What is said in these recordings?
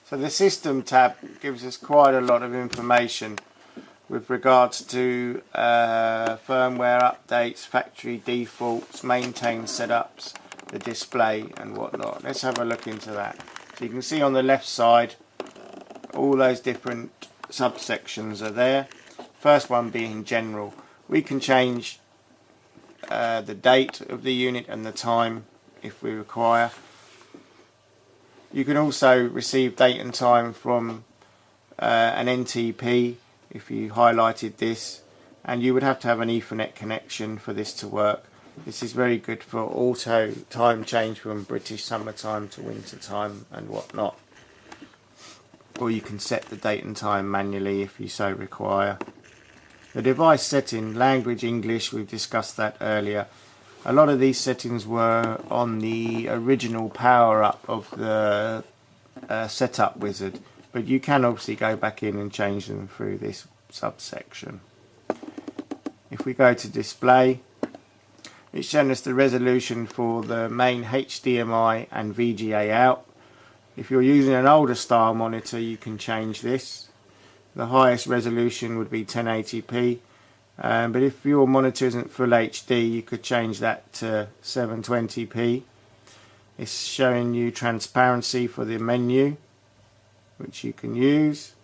So the System tab gives us quite a lot of information with regards to firmware updates, factory defaults, maintained setups, the display and whatnot. Let's have a look into that. So you can see on the left side all those different subsections are there. First one being general. We can change the date of the unit and the time if we require. You can also receive date and time from an NTP if you highlighted this, and you would have to have an Ethernet connection for this to work. This is very good for auto time change from British summertime to winter time and whatnot. Or you can set the date and time manually if you so require. The device setting, language English, we've discussed that earlier. A lot of these settings were on the original power up of the setup wizard, but you can obviously go back in and change them through this subsection. If we go to display, it's shown us the resolution for the main HDMI and VGA out. If you're using an older style monitor, you can change this. The highest resolution would be 1080p, but if your monitor isn't full HD, you could change that to 720p. It's showing you transparency for the menu, which you can use.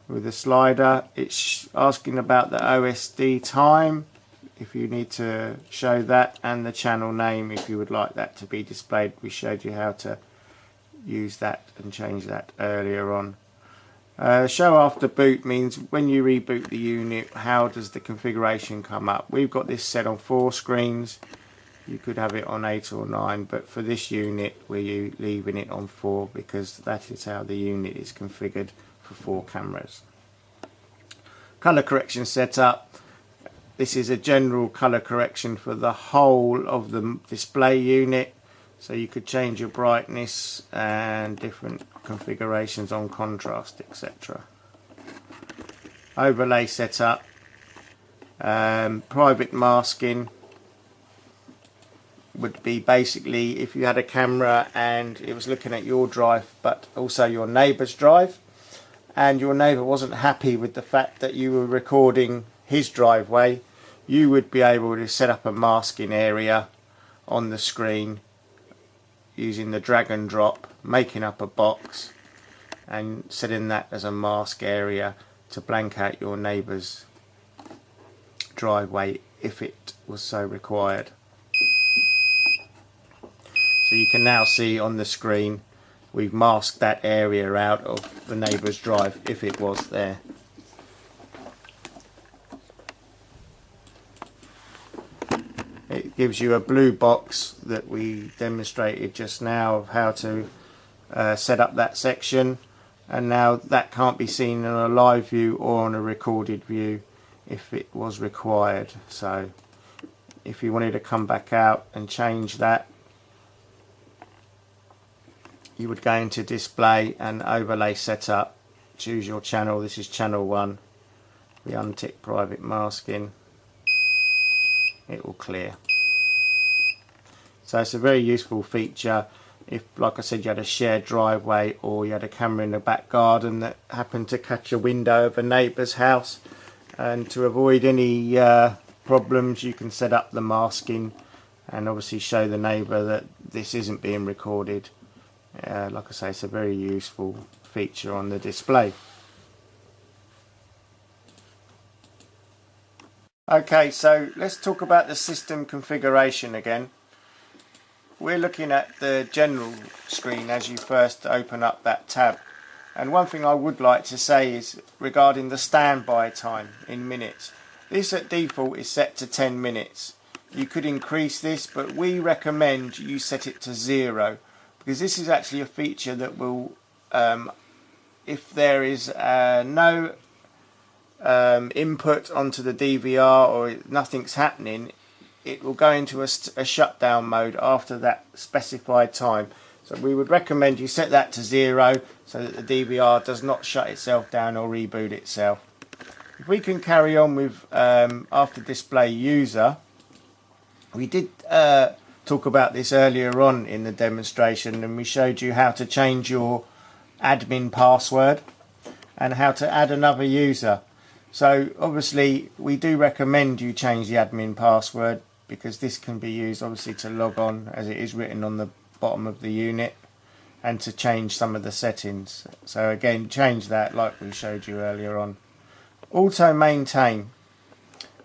With the slider, it's asking about the OSD time, if you need to show that, and the channel name if you would like that to be displayed. We showed you how to use that and change that earlier on. Show after boot means when you reboot the unit, how does the configuration come up. We've got this set on 4 screens. You could have it on 8 or 9, but for this unit we're leaving it on 4 because that is how the unit is configured for 4 cameras. Color correction setup. This is a general color correction for the whole of the display unit, so you could change your brightness and different configurations on contrast, etc. Overlay setup, private masking would be basically if you had a camera and it was looking at your drive but also your neighbour's drive, and your neighbour wasn't happy with the fact that you were recording his driveway, you would be able to set up a masking area on the screen using the drag and drop, making up a box and setting that as a mask area to blank out your neighbour's driveway if it was so required. So you can now see on the screen we've masked that area out of the neighbour's drive if it was there. It gives you a blue box that we demonstrated just now of how to set up that section, and now that can't be seen in a live view or on a recorded view if it was required. So if you wanted to come back out and change that, you would go into display and overlay setup, choose your channel. This is channel 1. We untick private masking, it will clear. So it's a very useful feature if, like I said, you had a shared driveway or you had a camera in the back garden that happened to catch a window of a neighbour's house, and to avoid any problems you can set up the masking and obviously show the neighbour that this isn't being recorded. Like I say, it's a very useful feature on the display. Okay, so let's talk about the system configuration again. We're looking at the general screen as you first open up that tab, and one thing I would like to say is regarding the standby time in minutes. This at default is set to 10 minutes. You could increase this, but we recommend you set it to 0, because this is actually a feature that will, if there is no input onto the DVR or nothing's happening, it will go into a shutdown mode after that specified time. So we would recommend you set that to 0 so that the DVR does not shut itself down or reboot itself. If we can carry on with after display user, we did talk about this earlier on in the demonstration, and we showed you how to change your admin password and how to add another user. So obviously we do recommend you change the admin password, because this can be used obviously to log on as it is written on the bottom of the unit, and to change some of the settings. So again, change that like we showed you earlier on. Auto maintain.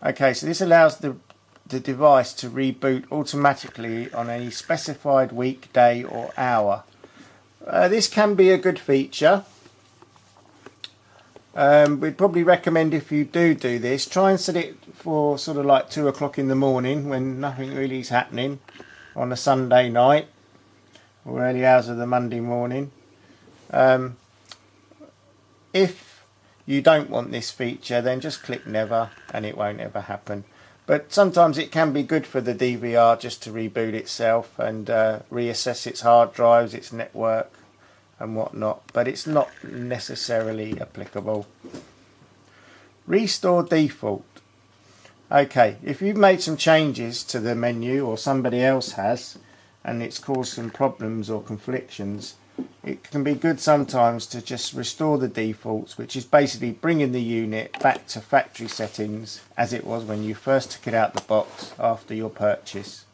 Okay, so this allows the device to reboot automatically on any specified week, day or hour. This can be a good feature. We'd probably recommend, if you do this, try and set it for sort of like 2 o'clock in the morning, when nothing really is happening on a Sunday night or early hours of the Monday morning. If you don't want this feature, then just click never and it won't ever happen. But sometimes it can be good for the DVR just to reboot itself and reassess its hard drives, its network and whatnot, but it's not necessarily applicable. Restore default. Okay, if you've made some changes to the menu, or somebody else has, and it's caused some problems or conflictions, it can be good sometimes to just restore the defaults, which is basically bringing the unit back to factory settings as it was when you first took it out the box after your purchase.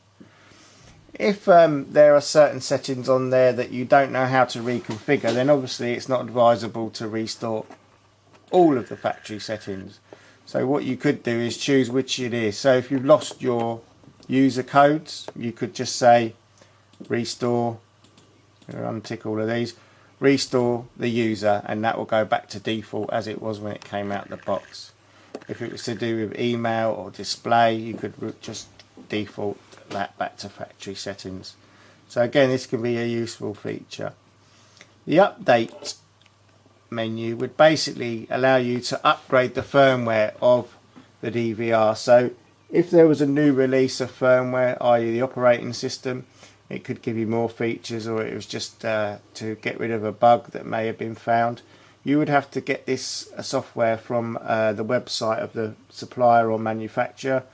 If there are certain settings on there that you don't know how to reconfigure, then obviously it's not advisable to restore all of the factory settings. So what you could do is choose which it is. So if you've lost your user codes, you could just say restore, untick all of these, restore the user, and that will go back to default as it was when it came out the box. If it was to do with email or display, you could just default that back to factory settings. So again, this can be a useful feature. The update menu would basically allow you to upgrade the firmware of the DVR. So if there was a new release of firmware, i.e. the operating system, it could give you more features, or it was just to get rid of a bug that may have been found. You would have to get this software from the website of the supplier or manufacturer,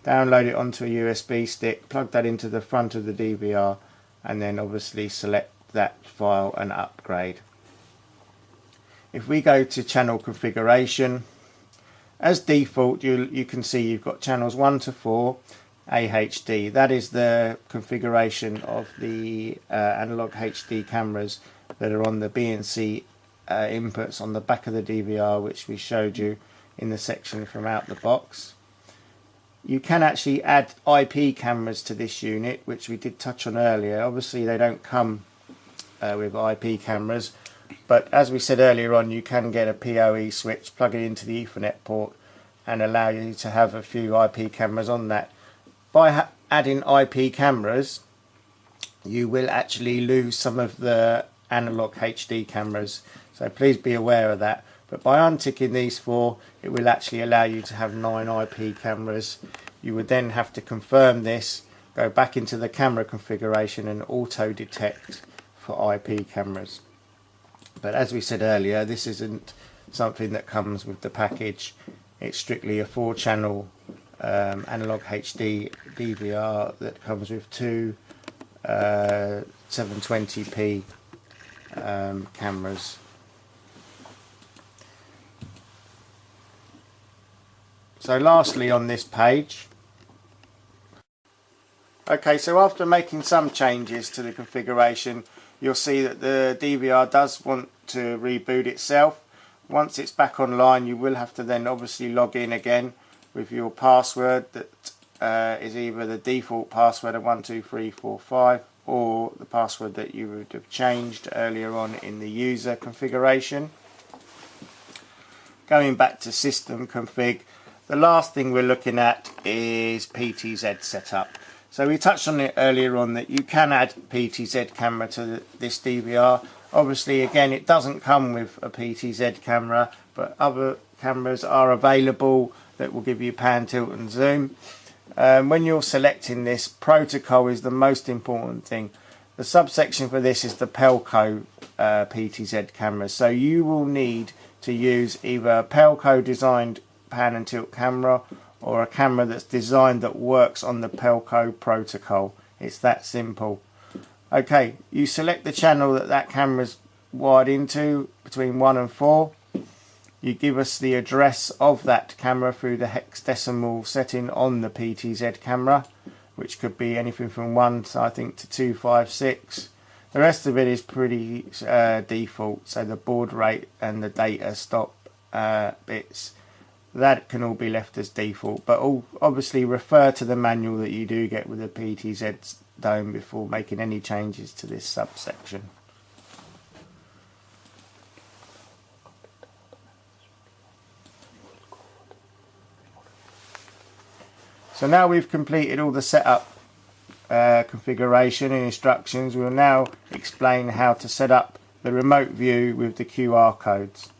download it onto a USB stick, plug that into the front of the DVR, and then obviously select that file and upgrade. If we go to channel configuration, as default you can see you've got channels 1 to 4 AHD. That is the configuration of the analog HD cameras that are on the BNC inputs on the back of the DVR, which we showed you in the section from out the box. You can actually add IP cameras to this unit, which we did touch on earlier. Obviously they don't come with IP cameras, but as we said earlier on, you can get a PoE switch, plug it into the Ethernet port, and allow you to have a few IP cameras on that. By adding IP cameras, you will actually lose some of the analog HD cameras, so please be aware of that. But by unticking these 4, it will actually allow you to have 9 IP cameras. You would then have to confirm this, go back into the camera configuration and auto detect for IP cameras. But as we said earlier, this isn't something that comes with the package. It's strictly a 4-channel analog HD DVR that comes with 2 720p cameras. So lastly on this page, okay, so after making some changes to the configuration, you'll see that the DVR does want to reboot itself. Once it's back online, you will have to then obviously log in again with your password that is either the default password of 12345 or the password that you would have changed earlier on in the user configuration. Going back to system config, the last thing we're looking at is PTZ setup. So we touched on it earlier on that you can add PTZ camera to this DVR. Obviously, again, it doesn't come with a PTZ camera, but other cameras are available that will give you pan, tilt and zoom. When you're selecting this, protocol is the most important thing. The subsection for this is the Pelco PTZ camera. So you will need to use either a Pelco designed pan and tilt camera or a camera that's designed that works on the Pelco protocol. It's that simple. Okay, you select the channel that camera's wired into between 1 and 4. You give us the address of that camera through the hexadecimal setting on the PTZ camera, which could be anything from 1 to, I think, to 256. The rest of it is pretty default, so the baud rate and the data stop bits, that can all be left as default, but obviously refer to the manual that you do get with the PTZ dome before making any changes to this subsection. So now we've completed all the setup configuration and instructions. We'll now explain how to set up the remote view with the QR codes.